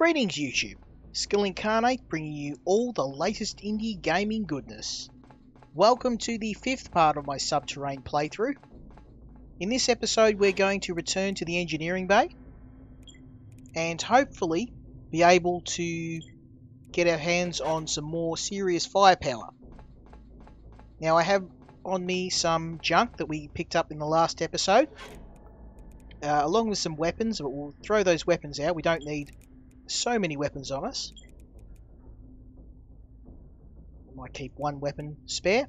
Greetings YouTube, Skill Incarnate bringing you all the latest indie gaming goodness. Welcome to the fifth part of my Subterrain playthrough. In this episode we're going to return to the engineering bay and hopefully be able to get our hands on some more serious firepower. Now I have on me some junk that we picked up in the last episode, along with some weapons, but we'll throw those weapons out. We don't need so many weapons on us. We might keep one weapon spare.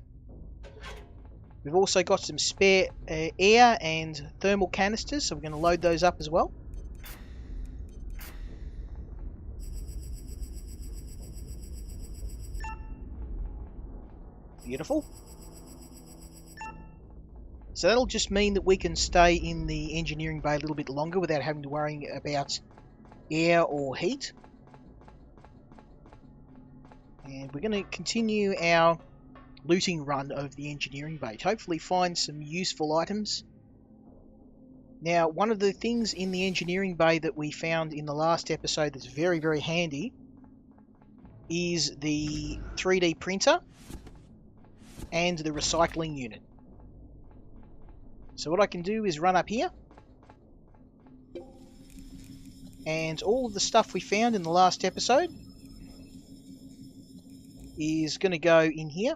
We've also got some spare air and thermal canisters, so we're going to load those up as well. Beautiful. So that'll just mean that we can stay in the engineering bay a little bit longer without having to worry about air or heat. And we're going to continue our looting run of the engineering bay to hopefully find some useful items. Now, one of the things in the engineering bay that we found in the last episode that's very, very handy is the 3D printer and the recycling unit. So what I can do is run up here, and all of the stuff we found in the last episode is going to go in here.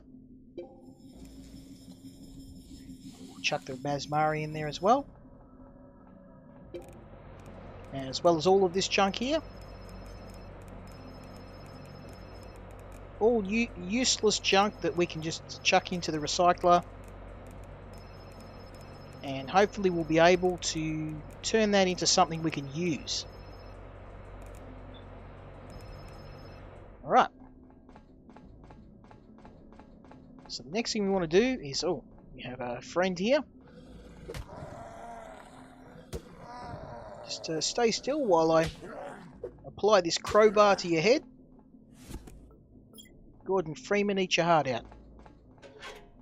Chuck the Masmari in there as well. As well as all of this junk here. All useless junk that we can just chuck into the recycler. And hopefully we'll be able to turn that into something we can use. Alright. So the next thing we want to do is, we have a friend here. Just stay still while I apply this crowbar to your head. Gordon Freeman, eat your heart out.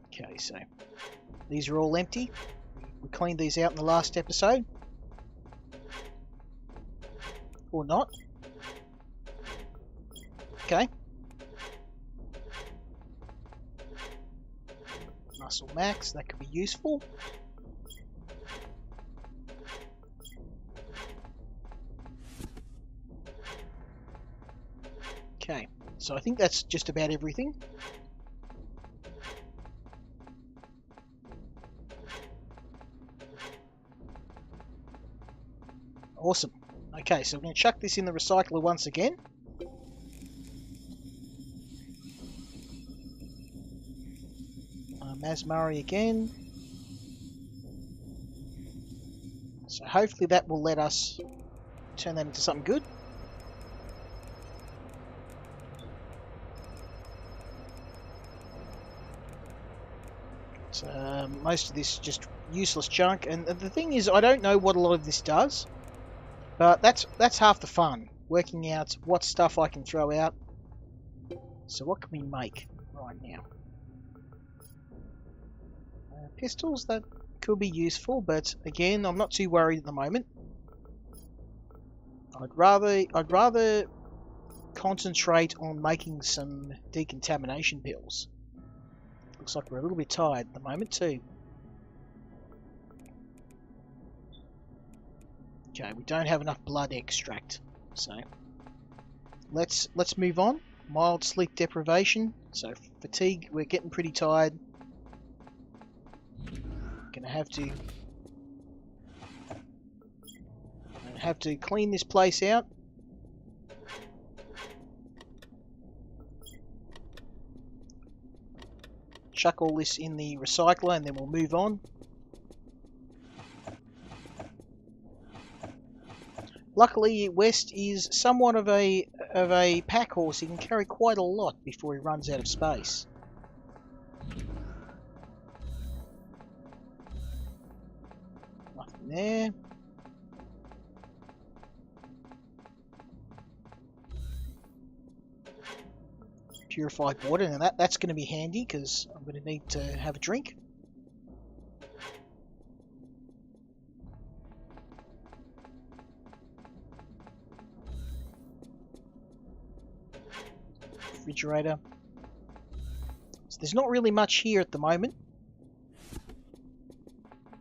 Okay, so these are all empty. We cleaned these out in the last episode. Or not. Okay. Muscle max, that could be useful. Okay, so I think that's just about everything. Awesome. Okay, so we're going to chuck this in the recycler once again. Masmari again. So hopefully that will let us turn that into something good. So most of this is just useless junk, and the thing is, I don't know what a lot of this does, but that's half the fun, working out what stuff I can throw out. So what can we make right now? Pistols, that could be useful, but again, I'm not too worried at the moment. I'd rather concentrate on making some decontamination pills. Looks like we're a little bit tired at the moment too. Okay, we don't have enough blood extract, so let's move on. Mild sleep deprivation, so fatigue. We're getting pretty tired. Gonna have to clean this place out. Chuck all this in the recycler and then we'll move on. Luckily, West is somewhat of a pack horse. He can carry quite a lot before he runs out of space. Nothing there. Purified water, and that's going to be handy because I'm going to need to have a drink. refrigerator. So there's not really much here at the moment.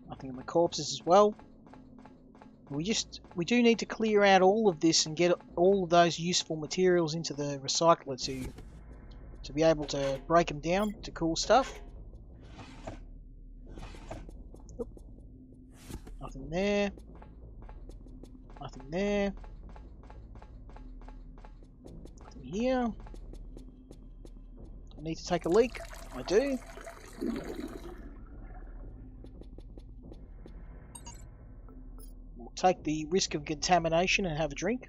Nothing in the corpses as well. We do need to clear out all of this and get all of those useful materials into the recycler to be able to break them down to cool stuff. Oop. Nothing there. Nothing there. Nothing here. I need to take a leak. I do. We'll take the risk of contamination and have a drink.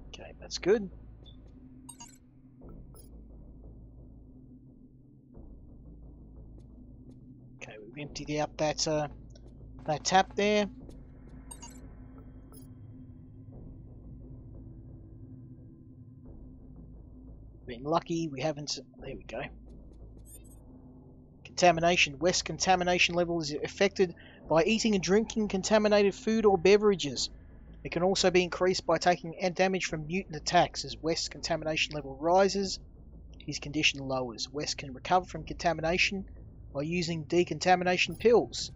Okay, that's good. Okay, we've emptied out that tap there. Been lucky, we haven't. There we go. Contamination. West contamination level is affected by eating and drinking contaminated food or beverages. It can also be increased by taking damage from mutant attacks. As West's contamination level rises, his condition lowers. West can recover from contamination by using decontamination pills.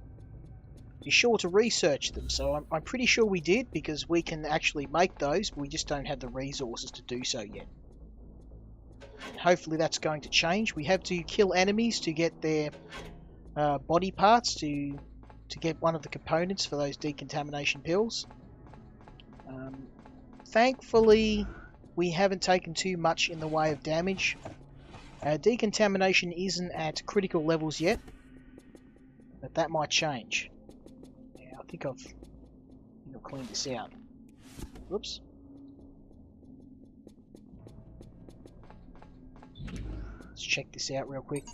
Be sure to research them. So I'm pretty sure we did, because we can actually make those, but we just don't have the resources to do so yet. Hopefully that's going to change. We have to kill enemies to get their body parts to get one of the components for those decontamination pills. Thankfully, we haven't taken too much in the way of damage. Decontamination isn't at critical levels yet, but that might change. Yeah, I think I've cleaned this out. Whoops. Let's check this out real quick.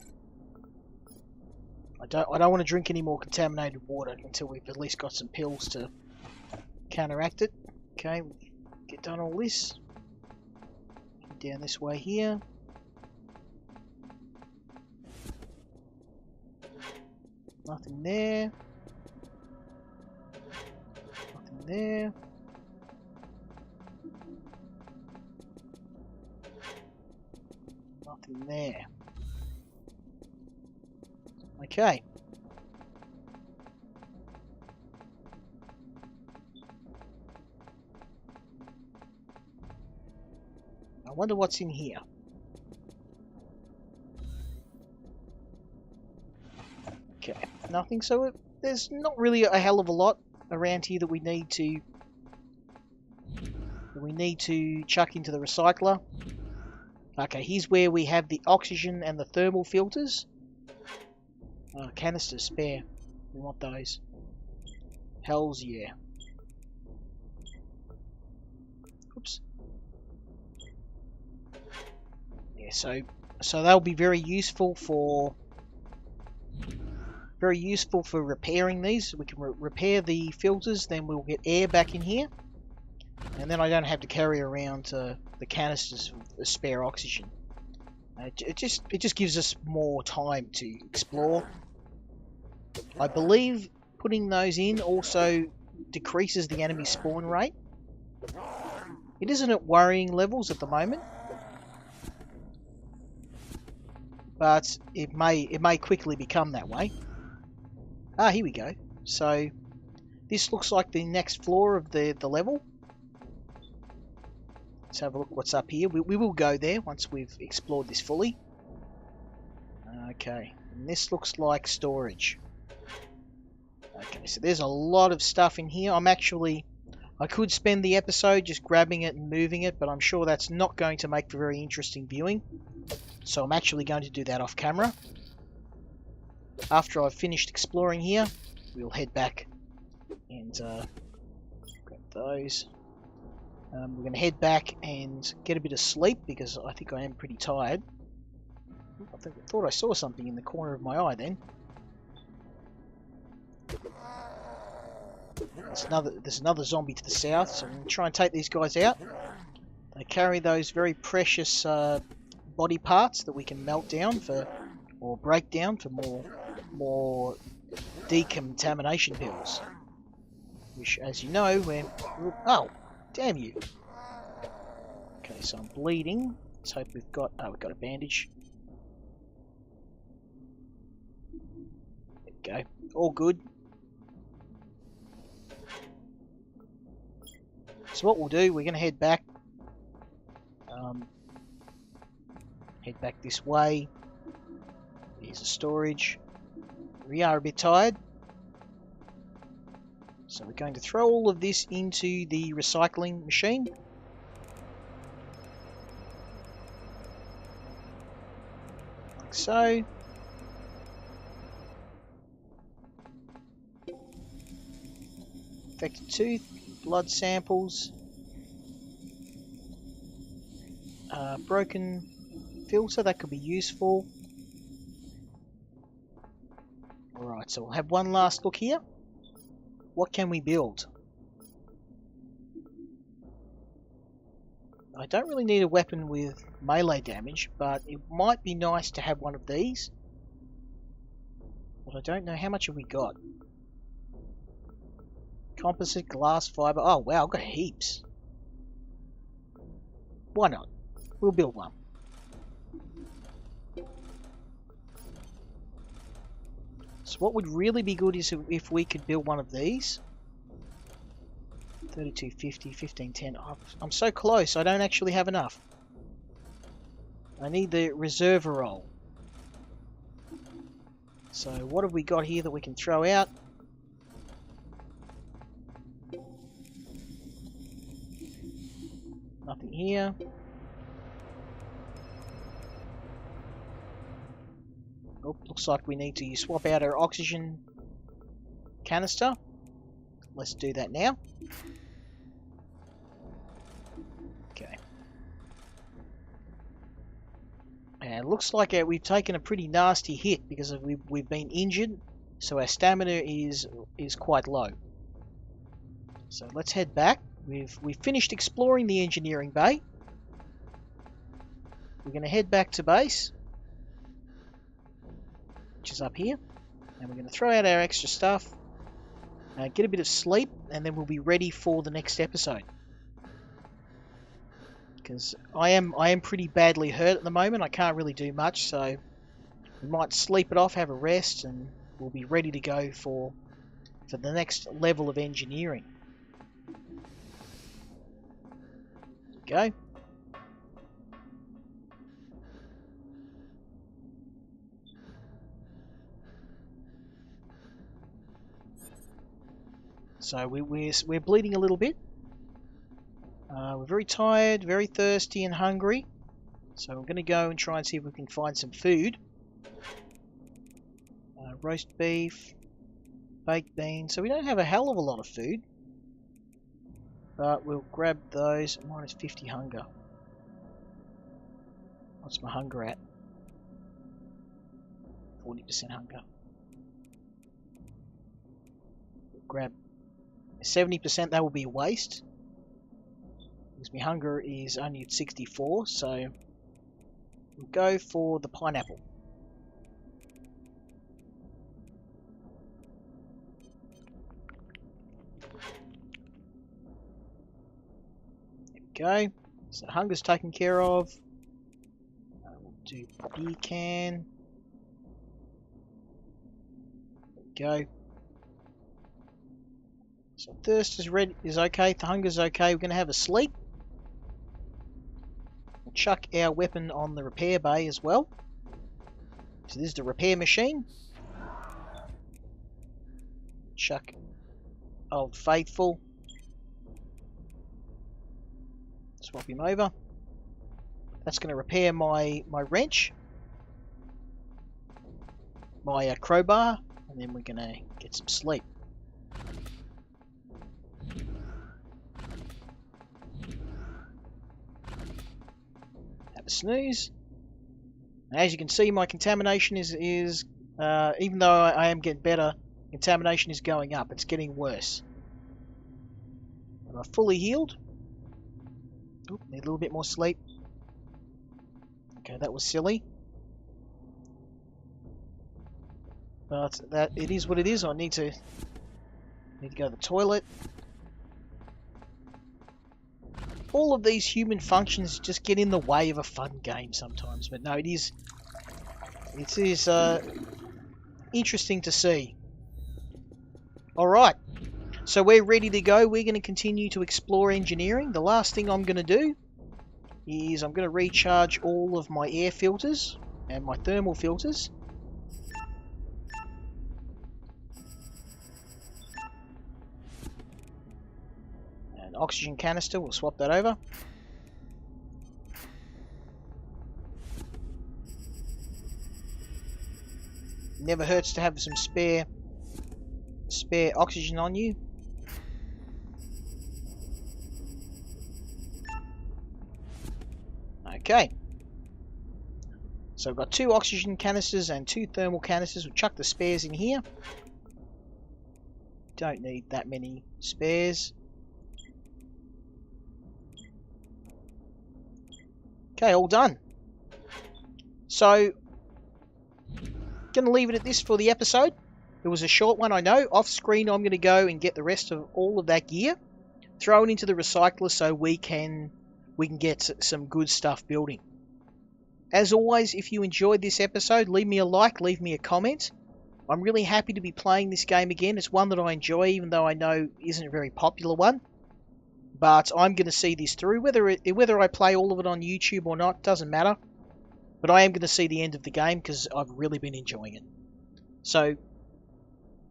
I don't want to drink any more contaminated water until we've at least got some pills to counteract it. Okay, get done all this. Get down this way here. Nothing there. Nothing there. Nothing there. Okay. I wonder what's in here. Okay, nothing. So there's not really a hell of a lot around here that we need to chuck into the recycler. Okay, here's where we have the oxygen and the thermal filters. Canisters spare. We want those. Hells yeah. Oops. Yeah, so they'll be very useful for repairing these. We can repair the filters, then we'll get air back in here, and then I don't have to carry around the canisters of spare oxygen. It just gives us more time to explore. I believe putting those in also decreases the enemy spawn rate. It isn't at worrying levels at the moment, but it may quickly become that way. Ah, here we go. So this looks like the next floor of the level. Let's have a look what's up here. We will go there once we've explored this fully. Okay, and this looks like storage. Okay, so there's a lot of stuff in here. I could spend the episode just grabbing it and moving it, but I'm sure that's not going to make for very interesting viewing. So I'm actually going to do that off camera. After I've finished exploring here, we'll head back and grab those. We're going to head back and get a bit of sleep, because I think I am pretty tired. I thought I saw something in the corner of my eye then. There's another zombie to the south, so I'm going to try and take these guys out. They carry those very precious body parts that we can melt down or break down for more decontamination pills. which, as you know, we're... Oh, damn you. Okay, so I'm bleeding. Let's hope we've got... Oh, we've got a bandage. There we go. All good. So what we'll do, we're going to head back. Head back this way. Here's the storage. We are a bit tired. So we're going to throw all of this into the recycling machine. Like so. Infected tooth, blood samples, broken filter, that could be useful. Alright, so we'll have one last look here. What can we build? I don't really need a weapon with melee damage, but it might be nice to have one of these. But I don't know, how much have we got? Composite, glass, fibre. Oh wow, I've got heaps. Why not? We'll build one. So what would really be good is if we could build one of these. 3250, 1510. Oh, I'm so close, I don't actually have enough. I need the reserve roll. So what have we got here that we can throw out? Nothing here. Oh, looks like we need to swap out our oxygen canister. Let's do that now. Okay. And it looks like we've taken a pretty nasty hit because we've been injured, so our stamina is quite low. So let's head back. We've finished exploring the engineering bay. We're going to head back to base, which is up here, and we're going to throw out our extra stuff, get a bit of sleep, and then we'll be ready for the next episode. Because I am pretty badly hurt at the moment. I can't really do much, so we might sleep it off, have a rest, and we'll be ready to go for the next level of engineering. Go. So we're bleeding a little bit. We're very tired, very thirsty and hungry. So we're going to go and try and see if we can find some food. Roast beef, baked beans. So we don't have a hell of a lot of food. But we'll grab those. Minus 50 hunger. What's my hunger at? 40% hunger. We'll grab 70%, that will be a waste. Because my hunger is only at 64, so we'll go for the pineapple. Go. So hunger's taken care of. We'll do beer can. There we go. So thirst is okay. The hunger's okay. We're going to have a sleep. We'll chuck our weapon on the repair bay as well. So this is the repair machine. Chuck Old Faithful. Swap him over. That's going to repair my wrench, my crowbar, and then we're going to get some sleep. Have a snooze. And as you can see, my contamination is even though I am getting better, contamination is going up. It's getting worse. Am I fully healed? Oop, need a little bit more sleep. Okay, that was silly. But that it is what it is. I need to Need to go to the toilet. All of these human functions just get in the way of a fun game sometimes. But no, it is interesting to see. Alright, so we're ready to go. We're going to continue to explore engineering. The last thing I'm going to do is I'm going to recharge all of my air filters and my thermal filters. And oxygen canister, we'll swap that over. Never hurts to have some spare oxygen on you. Okay. So I've got 2 oxygen canisters and 2 thermal canisters. We'll chuck the spares in here. Don't need that many spares. Okay, all done. So, going to leave it at this for the episode. It was a short one, I know. Off screen, I'm going to go and get the rest of all of that gear, throw it into the recycler so we can get some good stuff building. As always, if you enjoyed this episode, leave me a like, leave me a comment. I'm really happy to be playing this game again. It's one that I enjoy, even though I know it isn't a very popular one. But I'm going to see this through. Whether I play all of it on YouTube or not, doesn't matter. But I am going to see the end of the game because I've really been enjoying it. So,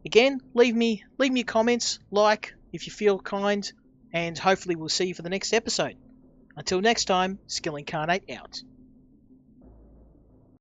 again, leave me comments, like if you feel kind, and hopefully we'll see you for the next episode. Until next time, Skill Incarnate out.